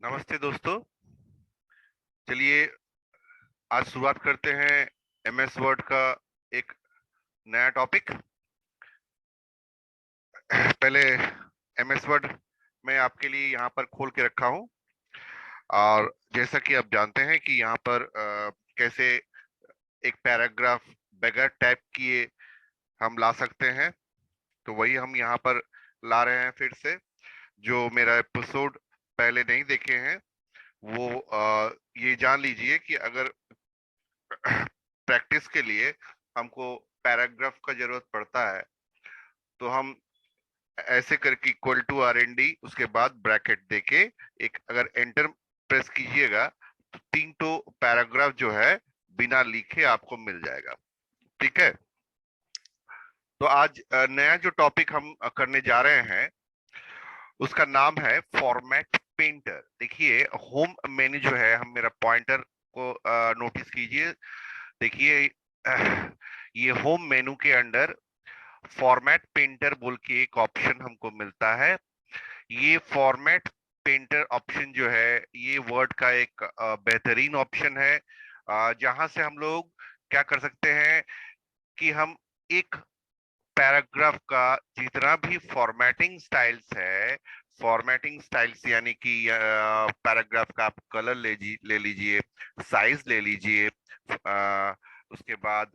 नमस्ते दोस्तों। चलिए आज शुरुआत करते हैं एमएस वर्ड का एक नया टॉपिक। पहले एमएस वर्ड मैं आपके लिए यहाँ पर खोल के रखा हूँ और जैसा कि आप जानते हैं कि यहाँ पर कैसे एक पैराग्राफ बगैर टाइप किए हम ला सकते हैं, तो वही हम यहाँ पर ला रहे हैं फिर से। जो मेरा एपिसोड पहले नहीं देखे हैं वो ये जान लीजिए कि अगर प्रैक्टिस के लिए हमको पैराग्राफ का जरूरत पड़ता है तो हम ऐसे करके इक्वल टू RND उसके बाद ब्रैकेट देके एक अगर एंटर प्रेस कीजिएगा तो 3 पैराग्राफ जो है बिना लिखे आपको मिल जाएगा। ठीक है, तो आज नया जो टॉपिक हम करने जा रहे हैं उसका नाम है फॉर्मेट पेंटर। देखिए होम मेन्यू जो है, हम मेरा पॉइंटर को नोटिस कीजिए। देखिए ये होम मेनू के अंदर फॉर्मेट पेंटर बोल के एक ऑप्शन हमको मिलता है। ये फॉर्मेट पेंटर ऑप्शन जो है ये वर्ड का एक बेहतरीन ऑप्शन है, जहां से हम लोग क्या कर सकते हैं कि हम एक पैराग्राफ का जितना भी फॉर्मेटिंग स्टाइल्स है, फॉर्मेटिंग स्टाइल्स यानी कि पैराग्राफ का आप कलर ले लीजिए, साइज ले लीजिए, उसके बाद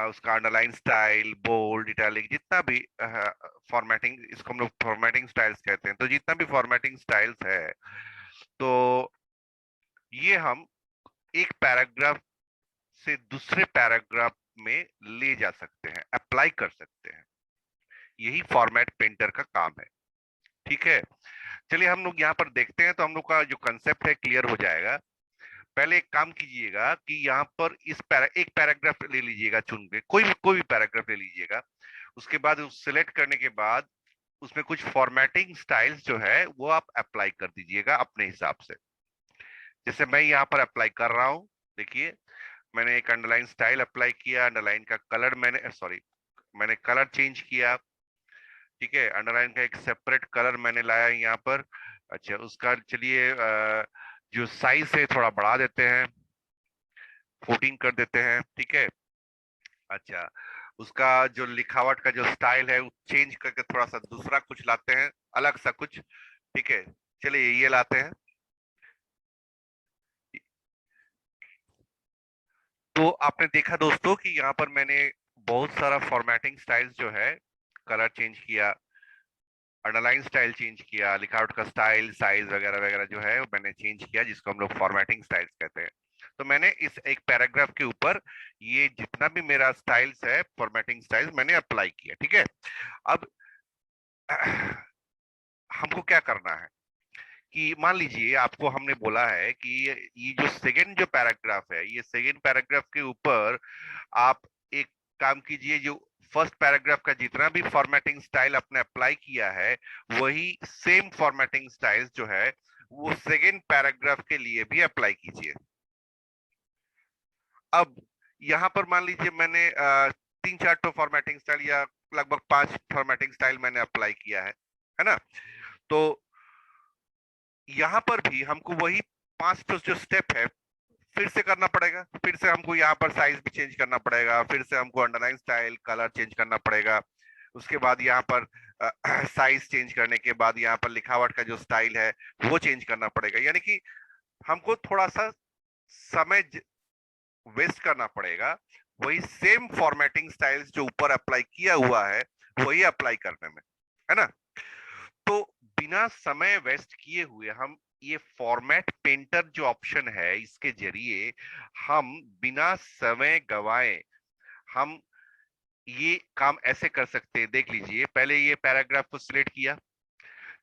उसका अंडरलाइन स्टाइल, बोल्ड, इटैलिक, जितना भी फॉर्मेटिंग, इसको हम लोग फॉर्मेटिंग स्टाइल्स कहते हैं। तो जितना भी फॉर्मेटिंग स्टाइल्स है तो ये हम एक पैराग्राफ से दूसरे पैराग्राफ में ले जा सकते हैं, अप्लाई कर सकते हैं। यही फॉर्मेट पेंटर का काम है। ठीक है, चलिए हम लोग यहाँ पर देखते हैं तो हम लोग का जो कंसेप्ट है क्लियर हो जाएगा। पहले एक काम कीजिएगा कि यहाँ पर एक पैराग्राफ ले लीजिएगा, चुन के कोई भी पैराग्राफ ले लीजिएगा। उसके बाद उस सिलेक्ट करने के बाद उसमें कुछ फॉर्मेटिंग स्टाइल्स जो है वो आप अप्लाई कर दीजिएगा अपने हिसाब से। जैसे मैं यहाँ पर अप्लाई कर रहा हूँ। देखिए मैंने एक अंडरलाइन स्टाइल अप्लाई किया, अंडरलाइन का कलर मैंने कलर चेंज किया। ठीक है, अंडरलाइन का एक सेपरेट कलर मैंने लाया यहाँ पर। अच्छा, उसका चलिए जो साइज है थोड़ा बढ़ा देते हैं, 14 कर देते हैं। ठीक है, अच्छा, उसका जो लिखावट का जो स्टाइल है वो चेंज करके थोड़ा सा दूसरा कुछ लाते हैं, अलग सा कुछ। ठीक है, चलिए ये लाते हैं। तो आपने देखा दोस्तों कि यहाँ पर मैंने बहुत सारा फॉर्मेटिंग स्टाइल्स जो है, कलर चेंज किया, अंडरलाइन स्टाइल चेंज किया, लिखावट का स्टाइल, साइज वगैरह वगैरह जो है वो मैंने चेंज किया, जिसको हम लोग फॉर्मेटिंग स्टाइल्स कहते हैं। तो मैंने इस एक पैराग्राफ के ऊपर ये जितना भी मेरा स्टाइल्स है, फॉर्मेटिंग स्टाइल्स मैंने अप्लाई किया। ठीक है, अब हमको क्या करना है कि मान लीजिए आपको हमने बोला है कि ये जो सेकेंड जो पैराग्राफ है, ये सेकेंड पैराग्राफ के ऊपर आप एक काम कीजिए, जो फर्स्ट पैराग्राफ का जितना भी फॉर्मेटिंग स्टाइल आपने अप्लाई किया है वही सेम फॉर्मेटिंग स्टाइल जो है वो सेकेंड पैराग्राफ के लिए भी अप्लाई कीजिए। अब यहाँ पर मान लीजिए मैंने 3-4 तो फॉर्मेटिंग स्टाइल या लगभग 5 फॉर्मेटिंग स्टाइल मैंने अप्लाई किया है ना। तो यहाँ पर भी हमको वही 5 तो जो स्टेप है फिर से करना पड़ेगा। फिर से हमको यहाँ पर साइज भी चेंज करना पड़ेगा, फिर से हमको अंडरलाइन स्टाइल, कलर चेंज करना पड़ेगा। उसके बाद यहाँ पर साइज चेंज करने के बाद यहाँ पर लिखावट का जो स्टाइल है वो चेंज करना पड़ेगा। यानी कि हमको थोड़ा सा समय वेस्ट करना पड़ेगा वही सेम फॉर्मेटिंग स्टाइल्स जो ऊपर अप्लाई किया हुआ है वही अप्लाई करने में, है ना। तो बिना समय वेस्ट किए हुए हम ये फॉर्मेट पेंटर जो ऑप्शन है इसके जरिए हम बिना समय गवाए हम ये काम ऐसे कर सकते हैं। देख लीजिए, पहले ये पैराग्राफ को सिलेक्ट किया,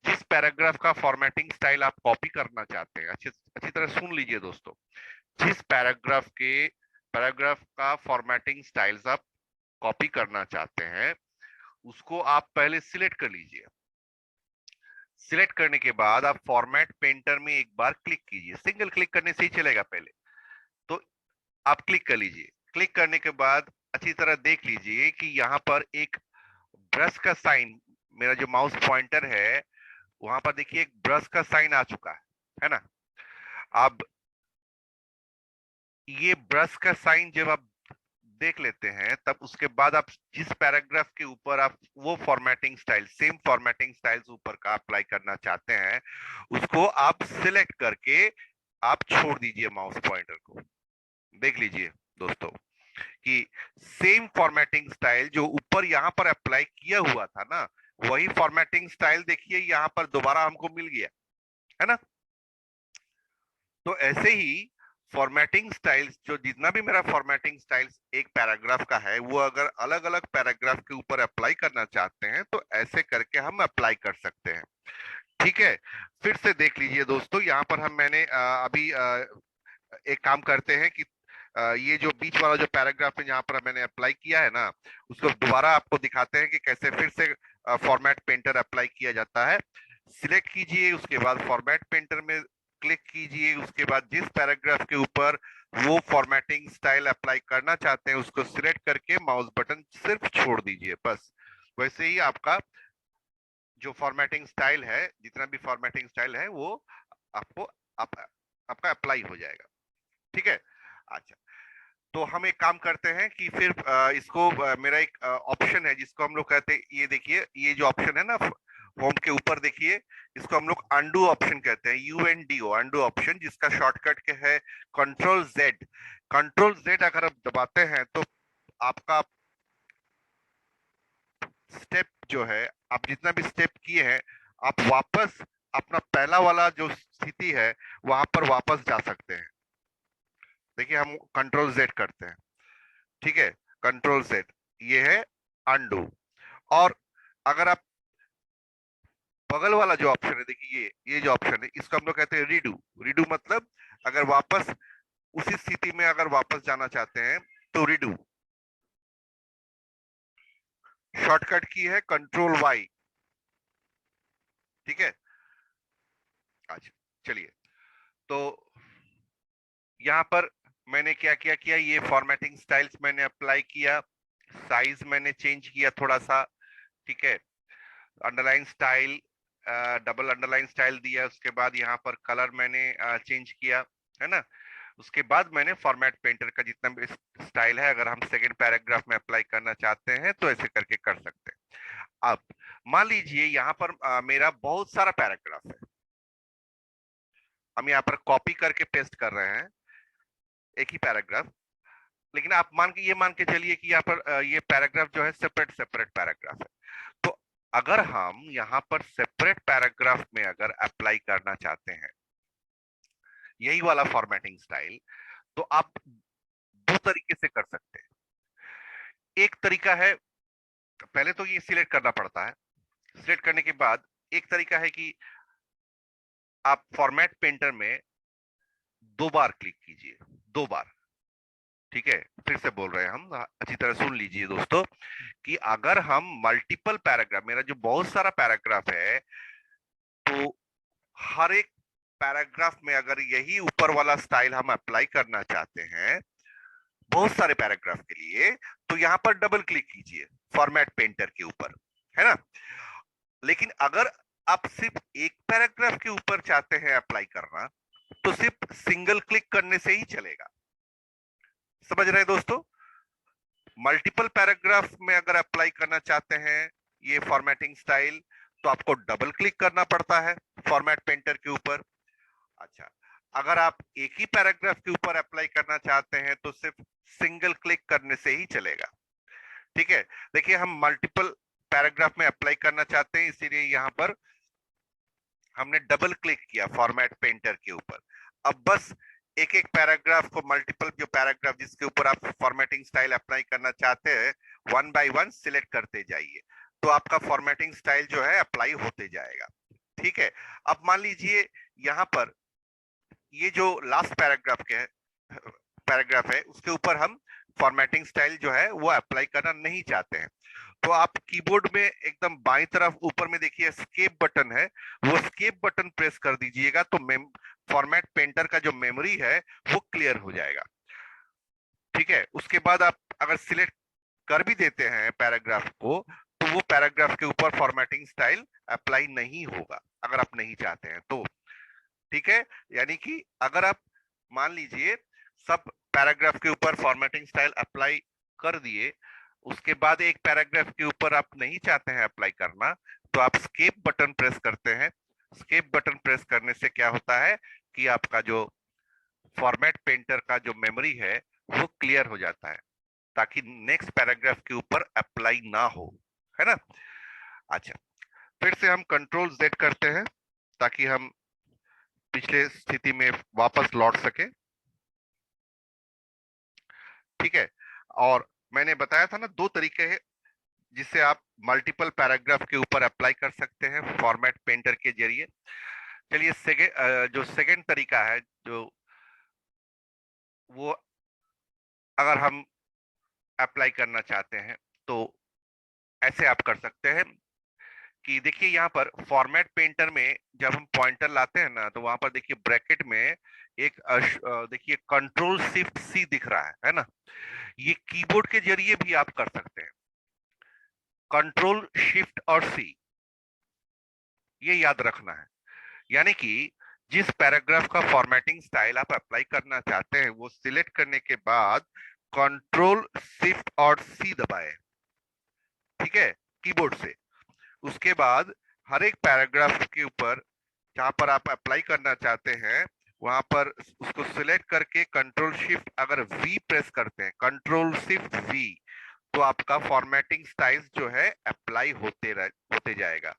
जिस पैराग्राफ का फॉर्मेटिंग स्टाइल आप कॉपी करना चाहते हैं, अच्छी अच्छी तरह सुन लीजिए दोस्तों। जिस पैराग्राफ का फॉर्मेटिंग स्टाइल्स आप कॉपी करना चाहते हैं उसको आप पहले सिलेक्ट कर लीजिए। सिलेक्ट करने के बाद आप फॉर्मेट पेंटर में एक बार क्लिक कीजिए, सिंगल क्लिक करने से ही चलेगा पहले। तो आप क्लिक कर लीजिए। क्लिक करने के बाद अच्छी तरह देख लीजिए कि यहाँ पर एक ब्रश का साइन, मेरा जो माउस पॉइंटर है वहां पर देखिए एक ब्रश का साइन आ चुका है ना। अब ये ब्रश का साइन जब आप देख लेते हैं, तब उसके बाद आप जिस पैराग्राफ के ऊपर आप वो formatting style, same formatting styles ऊपर का अप्लाई करना चाहते हैं, उसको आप सिलेक्ट करके आप छोड़ दीजिए माउस पॉइंटर को। देख लीजिए दोस्तों कि सेम फॉर्मेटिंग स्टाइल जो ऊपर यहां पर अप्लाई किया हुआ था ना, वही फॉर्मेटिंग स्टाइल देखिए यहां पर दोबारा हमको मिल गया है ना। तो ऐसे ही फॉर्मेटिंग स्टाइल्स, जो जितना भी मेरा फॉर्मेटिंग स्टाइल्स एक पैराग्राफ का है, वो अगर अलग अलग पैराग्राफ के ऊपर अप्लाई करना चाहते हैं तो ऐसे करके हम अप्लाई कर सकते हैं। ठीक है, फिर से देख लीजिए दोस्तों, यहाँ पर हम मैंने अभी एक काम करते हैं कि ये जो बीच वाला जो पैराग्राफ है जहां पर मैंने अप्लाई किया है ना, उसको दोबारा आपको दिखाते हैं कि कैसे फिर से फॉर्मेट पेंटर अप्लाई किया जाता है। सिलेक्ट कीजिए, उसके बाद फॉर्मेट पेंटर में क्लिक कीजिए, उसके बाद जिस पैराग्राफ के ऊपर वो फॉर्मेटिंग स्टाइल अप्लाई करना चाहते हैं उसको सिलेक्ट करके माउस बटन सिर्फ छोड़ दीजिए, बस। वैसे ही आपका जो फॉर्मेटिंग स्टाइल है, जितना भी फॉर्मेटिंग स्टाइल है, वो आपको आपका अप्लाई हो जाएगा। ठीक है, अच्छा। तो हम एक काम करते हैं कि फिर इसको मेरा एक ऑप्शन है जिसको हम लोग कहते हैं, ये देखिए ये जो ऑप्शन है ना होम के ऊपर, देखिए इसको हम लोग अंडू ऑप्शन कहते हैं, UNDO, अंडू ऑप्शन, जिसका शॉर्टकट के है कंट्रोल जेड। कंट्रोल जेड अगर आप दबाते हैं तो आपका स्टेप जो है, आप जितना भी स्टेप किए हैं, आप वापस अपना पहला वाला जो स्थिति है वहां पर वापस जा सकते हैं। देखिए हम कंट्रोल जेड करते हैं, ठीक है, कंट्रोल जेड, ये है अंडू। और अगर आप बगल वाला जो ऑप्शन है, देखिए ये जो ऑप्शन है, इसको हम लोग कहते हैं रीडू। रीडू मतलब अगर वापस उसी स्थिति में अगर वापस जाना चाहते हैं तो रीडू। शॉर्टकट की है कंट्रोल वाई। ठीक है, अच्छा चलिए। तो यहां पर मैंने क्या क्या किया, ये फॉर्मेटिंग स्टाइल्स मैंने अप्लाई किया, साइज मैंने चेंज किया थोड़ा सा, ठीक है, underline style, double underline style दिया, उसके बाद यहाँ पर कलर मैंने चेंज किया, है ना। उसके बाद मैंने फॉर्मेट पेंटर का जितना भी स्टाइल है, अगर हम सेकंड पैराग्राफ में अप्लाई करना चाहते हैं तो ऐसे करके कर सकते हैं। अब मान लीजिए यहाँ पर मेरा बहुत सारा पैराग्राफ है, हम यहाँ पर कॉपी करके पेस्ट कर रहे हैं एक ही पैराग्राफ, लेकिन आप मान के चलिए कि यहाँ पर ये पैराग्राफ जो है सेपरेट सेपरेट पैराग्राफ है। तो अगर हम यहाँ पर सेपरेट पैराग्राफ में अगर अप्लाई करना चाहते हैं यही वाला फॉर्मेटिंग स्टाइल, तो आप दो तरीके से कर सकते हैं। एक तरीका है, पहले तो ये सिलेक्ट करना पड़ता है, सिलेक्ट करने के बाद एक तरीका है कि आप फॉर्मेट पेंटर में दो बार क्लिक कीजिए, दो बार। ठीक है, फिर से बोल रहे हैं हम, अच्छी तरह सुन लीजिए दोस्तों, कि अगर हम मल्टीपल पैराग्राफ, मेरा जो बहुत सारा पैराग्राफ है, तो हर एक पैराग्राफ में अगर यही ऊपर वाला स्टाइल हम अप्लाई करना चाहते हैं बहुत सारे पैराग्राफ के लिए, तो यहां पर डबल क्लिक कीजिए फॉर्मेट पेंटर के ऊपर, है ना। लेकिन अगर आप सिर्फ एक पैराग्राफ के ऊपर चाहते हैं अप्लाई करना, तो सिर्फ सिंगल क्लिक करने से ही चलेगा। समझ रहे हैं दोस्तों, मल्टीपल पैराग्राफ में अगर अप्लाई करना चाहते हैं ये फॉर्मेटिंग स्टाइल, तो आपको डबल क्लिक करना पड़ता है फॉर्मेट पेंटर के ऊपर। अच्छा, अगर आप एक ही पैराग्राफ के ऊपर अप्लाई करना चाहते हैं तो सिर्फ सिंगल क्लिक करने से ही चलेगा। ठीक है, देखिए हम मल्टीपल पैराग्राफ में अप्लाई करना चाहते हैं, इसीलिए यहां पर हमने डबल क्लिक किया फॉर्मेट पेंटर के ऊपर। अब बस एक एक पैराग्राफ को, मल्टीपल जो पैराग्राफ जिसके ऊपर आप फॉर्मेटिंग स्टाइल अप्लाई करना चाहते हैं, वन बाय वन सिलेक्ट करते जाइए, तो आपका फॉर्मेटिंग स्टाइल जो है अप्लाई होते जाएगा। ठीक है, अब मान लीजिए यहाँ पर ये जो लास्ट पैराग्राफ है उसके ऊपर हम फॉर्मेटिंग स्टाइल जो है वो अप्लाई करना नहीं चाहते हैं, तो आप कीबोर्ड में एकदम बाईं तरफ ऊपर में देखिए एस्केप बटन है, वो एस्केप बटन प्रेस कर दीजिएगा, तो फॉर्मेट पेंटर का जो मेमोरी है वो क्लियर हो जाएगा। ठीक है, उसके बाद आप अगर सिलेक्ट कर भी देते हैं पैराग्राफ को, तो वो पैराग्राफ के ऊपर फॉर्मेटिंग स्टाइल अप्लाई नहीं होगा अगर आप नहीं चाहते हैं तो। ठीक है, यानी कि अगर आप मान लीजिए सब पैराग्राफ के ऊपर फॉर्मेटिंग स्टाइल अप्लाई कर दिए, उसके बाद एक पैराग्राफ के ऊपर आप नहीं चाहते हैं अप्लाई करना, तो आप स्केप बटन प्रेस करते हैं। स्केप बटन प्रेस करने से क्या होता है कि आपका जो फॉर्मेट पेंटर का जो मेमोरी है वो क्लियर हो जाता है, ताकि नेक्स्ट पैराग्राफ के ऊपर अप्लाई ना हो, है ना। अच्छा, फिर से हम कंट्रोल Z करते हैं ताकि हम पिछले स्थिति में वापस लौट सके। ठीक है, और मैंने बताया था ना, दो तरीके हैं जिससे आप मल्टीपल पैराग्राफ के ऊपर अप्लाई कर सकते हैं फॉर्मेट पेंटर के जरिए। चलिए जो सेकंड तरीका है, जो वो अगर हम अप्लाई करना चाहते हैं तो ऐसे आप कर सकते हैं कि देखिए यहाँ पर फॉर्मेट पेंटर में जब हम पॉइंटर लाते हैं ना, तो वहां पर देखिए ब्रैकेट में एक देखिए कंट्रोल शिफ्ट सी दिख रहा है ना। ये कीबोर्ड के जरिए भी आप कर सकते हैं, कंट्रोल शिफ्ट और सी, ये याद रखना है। यानी कि जिस पैराग्राफ का फॉर्मेटिंग स्टाइल आप अप्लाई करना चाहते हैं वो सिलेक्ट करने के बाद कंट्रोल शिफ्ट और सी दबाएं, ठीक है, कीबोर्ड से। उसके बाद हर एक पैराग्राफ के ऊपर जहां पर आप अप्लाई करना चाहते हैं वहां पर उसको सिलेक्ट करके कंट्रोल शिफ्ट अगर वी प्रेस करते हैं, कंट्रोल शिफ्ट वी, तो आपका फॉर्मेटिंग स्टाइल जो है अप्लाई होते जाएगा।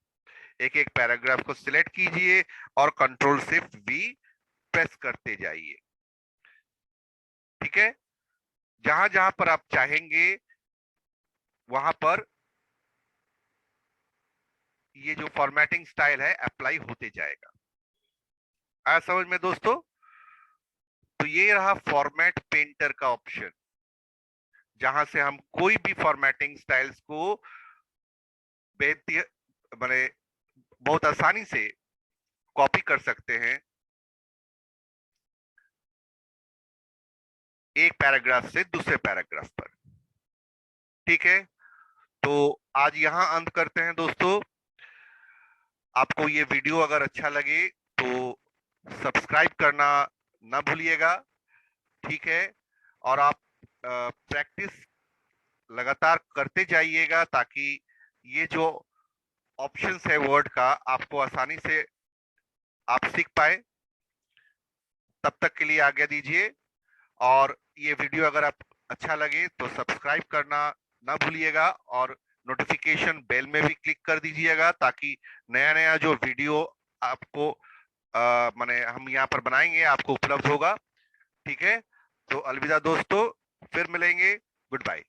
एक एक पैराग्राफ को सिलेक्ट कीजिए और कंट्रोल शिफ्ट वी प्रेस करते जाइए, ठीक है। जहां जहां पर आप चाहेंगे वहां पर ये जो फॉर्मेटिंग स्टाइल है अप्लाई होते जाएगा। आया समझ में दोस्तों? तो ये रहा फॉर्मेट पेंटर का ऑप्शन, जहां से हम कोई भी फॉर्मेटिंग स्टाइल्स को माने बहुत आसानी से कॉपी कर सकते हैं एक पैराग्राफ से दूसरे पैराग्राफ पर। ठीक है, तो आज यहां अंत करते हैं दोस्तों। आपको ये वीडियो अगर अच्छा लगे तो सब्सक्राइब करना ना भूलिएगा, ठीक है। और आप प्रैक्टिस लगातार करते जाइएगा ताकि ये जो ऑप्शंस है वर्ड का आपको आसानी से आप सीख पाए। तब तक के लिए आज्ञा दीजिए, और ये वीडियो अगर आप अच्छा लगे तो सब्सक्राइब करना ना भूलिएगा, और नोटिफिकेशन बेल में भी क्लिक कर दीजिएगा ताकि नया नया जो वीडियो आपको माने हम यहाँ पर बनाएंगे आपको उपलब्ध होगा। ठीक है, तो अलविदा दोस्तों, फिर मिलेंगे, गुड बाय।